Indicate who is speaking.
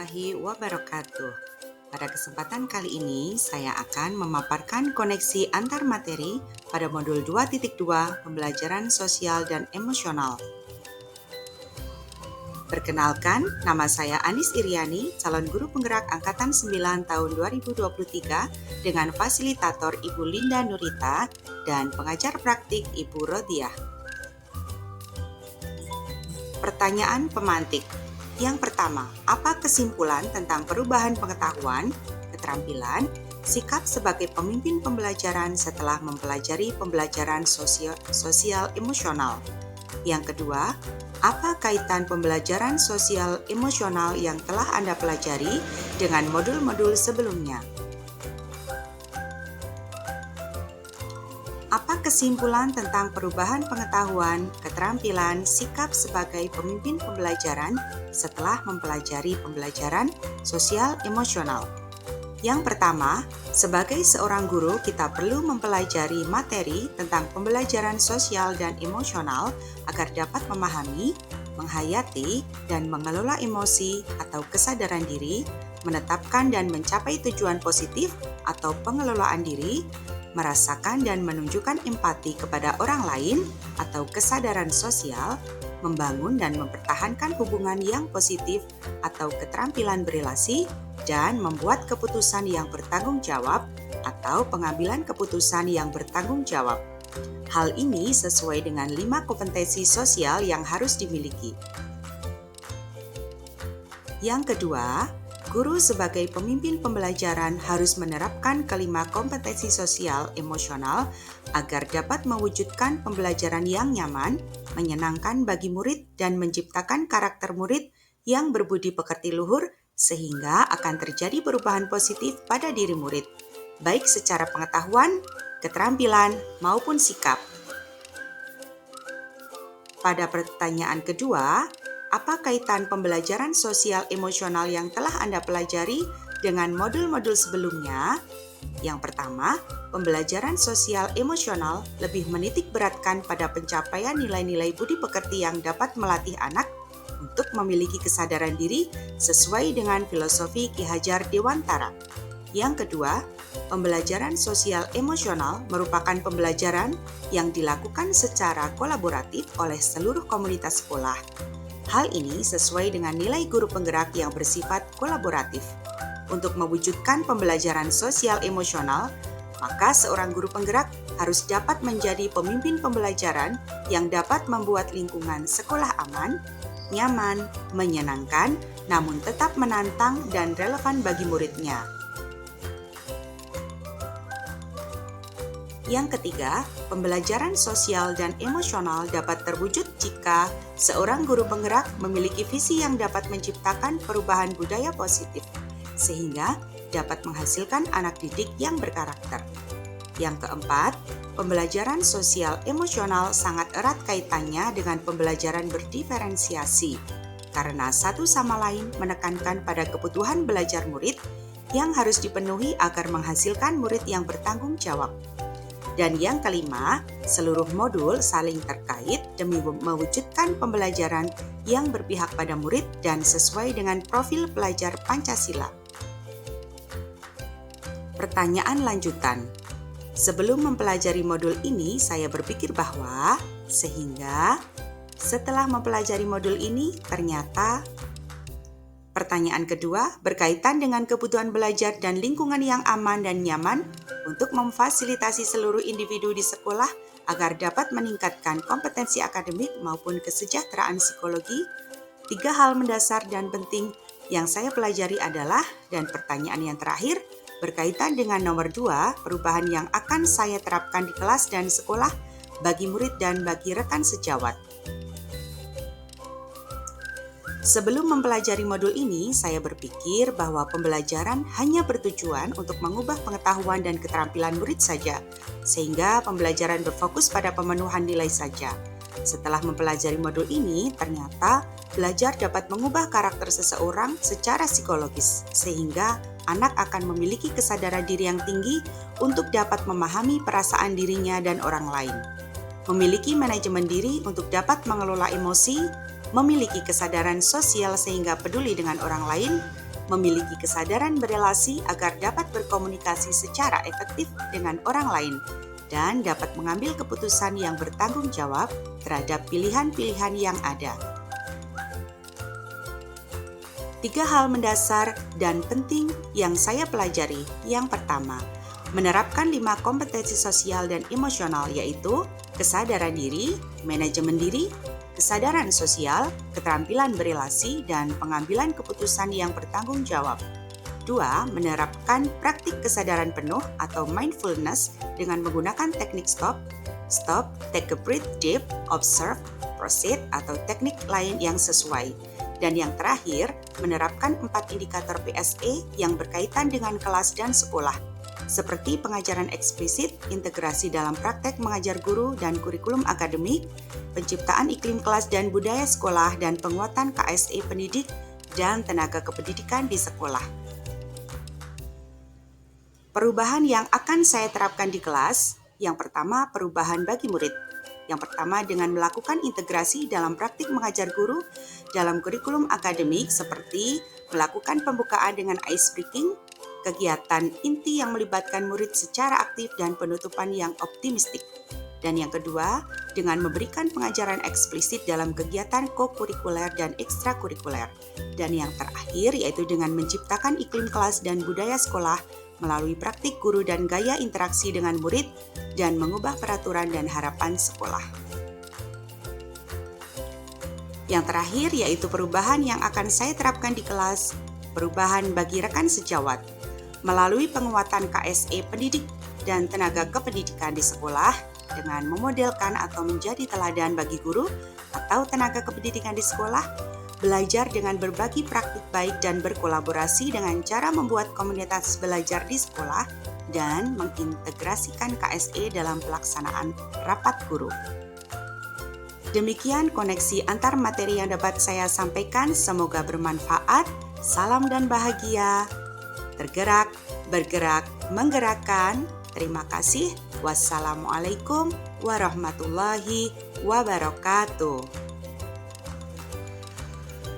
Speaker 1: warahmatullahi wabarakatuh. Pada kesempatan kali ini, saya akan memaparkan koneksi antar materi pada modul 2.2 Pembelajaran Sosial dan Emosional. Perkenalkan, nama saya Anis Iriani, calon guru penggerak Angkatan 9 tahun 2023 dengan fasilitator Ibu Linda Nurita dan pengajar praktik Ibu Rodiah. Pertanyaan pemantik. Yang pertama, apa kesimpulan tentang perubahan pengetahuan, keterampilan, sikap sebagai pemimpin pembelajaran setelah mempelajari pembelajaran sosial emosional? Yang kedua, apa kaitan pembelajaran sosial emosional yang telah Anda pelajari dengan modul-modul sebelumnya? Apa kesimpulan tentang perubahan pengetahuan, keterampilan, sikap sebagai pemimpin pembelajaran setelah mempelajari pembelajaran sosial emosional? Yang pertama, sebagai seorang guru kita perlu mempelajari materi tentang pembelajaran sosial dan emosional agar dapat memahami, menghayati, dan mengelola emosi atau kesadaran diri, menetapkan dan mencapai tujuan positif atau pengelolaan diri, merasakan dan menunjukkan empati kepada orang lain atau kesadaran sosial, membangun dan mempertahankan hubungan yang positif atau keterampilan berelasi, dan membuat keputusan yang bertanggung jawab atau pengambilan keputusan yang bertanggung jawab. Hal ini sesuai dengan 5 kompetensi sosial yang harus dimiliki. Yang kedua, guru sebagai pemimpin pembelajaran harus menerapkan kelima kompetensi sosial emosional agar dapat mewujudkan pembelajaran yang nyaman, menyenangkan bagi murid, dan menciptakan karakter murid yang berbudi pekerti luhur sehingga akan terjadi perubahan positif pada diri murid, baik secara pengetahuan, keterampilan, maupun sikap. Pada pertanyaan kedua, apa kaitan pembelajaran sosial emosional yang telah Anda pelajari dengan modul-modul sebelumnya? Yang pertama, pembelajaran sosial emosional lebih menitik beratkan pada pencapaian nilai-nilai budi pekerti yang dapat melatih anak untuk memiliki kesadaran diri sesuai dengan filosofi Ki Hajar Dewantara. Yang kedua, pembelajaran sosial emosional merupakan pembelajaran yang dilakukan secara kolaboratif oleh seluruh komunitas sekolah. Hal ini sesuai dengan nilai guru penggerak yang bersifat kolaboratif. Untuk mewujudkan pembelajaran sosial emosional, maka seorang guru penggerak harus dapat menjadi pemimpin pembelajaran yang dapat membuat lingkungan sekolah aman, nyaman, menyenangkan, namun tetap menantang dan relevan bagi muridnya. Yang ketiga, pembelajaran sosial dan emosional dapat terwujud jika seorang guru penggerak memiliki visi yang dapat menciptakan perubahan budaya positif, sehingga dapat menghasilkan anak didik yang berkarakter. Yang keempat, pembelajaran sosial emosional sangat erat kaitannya dengan pembelajaran berdiferensiasi, karena satu sama lain menekankan pada kebutuhan belajar murid yang harus dipenuhi agar menghasilkan murid yang bertanggung jawab. Dan yang kelima, seluruh modul saling terkait demi mewujudkan pembelajaran yang berpihak pada murid dan sesuai dengan profil pelajar Pancasila. Pertanyaan lanjutan. Sebelum mempelajari modul ini, saya berpikir bahwa sehingga setelah mempelajari modul ini, ternyata pertanyaan kedua berkaitan dengan kebutuhan belajar dan lingkungan yang aman dan nyaman untuk memfasilitasi seluruh individu di sekolah agar dapat meningkatkan kompetensi akademik maupun kesejahteraan psikologi. 3 hal mendasar dan penting yang saya pelajari adalah, dan pertanyaan yang terakhir, berkaitan dengan nomor 2, perubahan yang akan saya terapkan di kelas dan sekolah bagi murid dan bagi rekan sejawat. Sebelum mempelajari modul ini, saya berpikir bahwa pembelajaran hanya bertujuan untuk mengubah pengetahuan dan keterampilan murid saja, sehingga pembelajaran berfokus pada pemenuhan nilai saja. Setelah mempelajari modul ini, ternyata belajar dapat mengubah karakter seseorang secara psikologis, sehingga anak akan memiliki kesadaran diri yang tinggi untuk dapat memahami perasaan dirinya dan orang lain. Memiliki manajemen diri untuk dapat mengelola emosi, memiliki kesadaran sosial sehingga peduli dengan orang lain, memiliki kesadaran berelasi agar dapat berkomunikasi secara efektif dengan orang lain, dan dapat mengambil keputusan yang bertanggung jawab terhadap pilihan-pilihan yang ada. 3 hal mendasar dan penting yang saya pelajari. Yang pertama, menerapkan 5 kompetensi sosial dan emosional, yaitu kesadaran diri, manajemen diri, kesadaran sosial, keterampilan berelasi, dan pengambilan keputusan yang bertanggung jawab. 2. Menerapkan praktik kesadaran penuh atau mindfulness dengan menggunakan teknik stop, take a breath deep, observe, proceed, atau teknik lain yang sesuai. Dan yang terakhir, menerapkan 4 indikator PSE yang berkaitan dengan kelas dan sekolah, seperti pengajaran eksplisit, integrasi dalam praktek mengajar guru dan kurikulum akademik, penciptaan iklim kelas dan budaya sekolah, dan penguatan KSE pendidik dan tenaga kependidikan di sekolah. Perubahan yang akan saya terapkan di kelas, yang pertama perubahan bagi murid. Yang pertama dengan melakukan integrasi dalam praktik mengajar guru dalam kurikulum akademik seperti melakukan pembukaan dengan ice breaking, kegiatan inti yang melibatkan murid secara aktif dan penutupan yang optimistik. Dan yang kedua, dengan memberikan pengajaran eksplisit dalam kegiatan kokurikuler dan ekstrakurikuler. Dan yang terakhir yaitu dengan menciptakan iklim kelas dan budaya sekolah melalui praktik guru dan gaya interaksi dengan murid dan mengubah peraturan dan harapan sekolah. Yang terakhir yaitu perubahan yang akan saya terapkan di kelas, perubahan bagi rekan sejawat, melalui penguatan KSE pendidik dan tenaga kependidikan di sekolah dengan memodelkan atau menjadi teladan bagi guru atau tenaga kependidikan di sekolah, belajar dengan berbagi praktik baik dan berkolaborasi dengan cara membuat komunitas belajar di sekolah, dan mengintegrasikan KSE dalam pelaksanaan rapat guru. Demikian koneksi antar materi yang dapat saya sampaikan, semoga bermanfaat. Salam dan bahagia. Tergerak, bergerak, menggerakkan. Terima kasih. Wassalamualaikum warahmatullahi wabarakatuh.